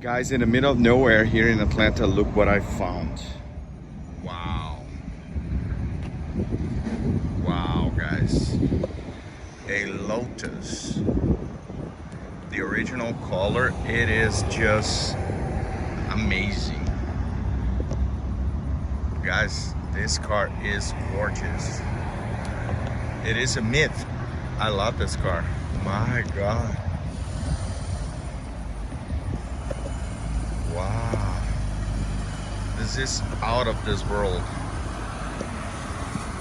Guys, in the middle of nowhere here in Atlanta, look what I found. Wow. Wow, guys. A Lotus. The original color, it is just amazing. Guys, this car is gorgeous. It is a myth. I love this car. My God. Wow. This is out of this world.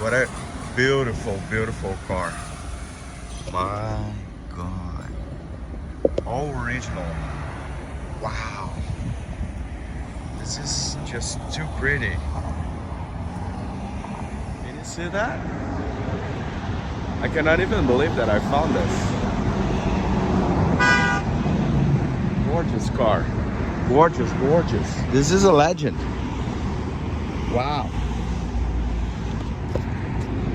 What a beautiful, beautiful car. My God. All original. Wow. This is just too pretty. Can you see that? I cannot even believe that I found this. Gorgeous car. Gorgeous, gorgeous. This is a legend. Wow.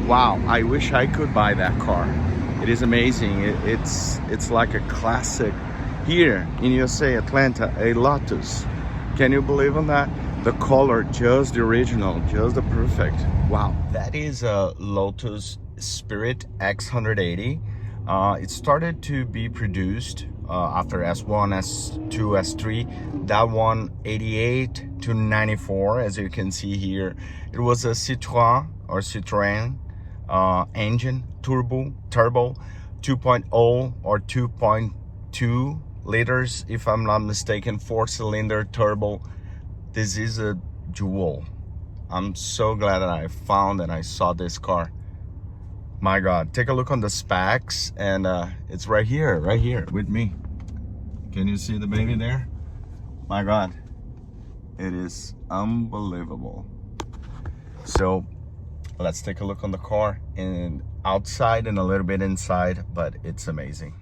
Wow, I wish I could buy that car. It is amazing. It's like a classic. Here in USA, Atlanta, a Lotus. Can you believe on that? The color, just the original, just the perfect. Wow. That is a Lotus Spirit X180. It started to be produced after S1, S2, S3. That one 88 to 94, as you can see here. It was a Citroën engine, turbo 2.0 or 2.2 liters, if I'm not mistaken, 4-cylinder turbo. This is a jewel. I'm so glad that I found and I saw this car. My God, take a look on the specs, and it's right here with me. Can you see the baby there? My God, it is unbelievable. So let's take a look on the car and outside and a little bit inside, but it's amazing.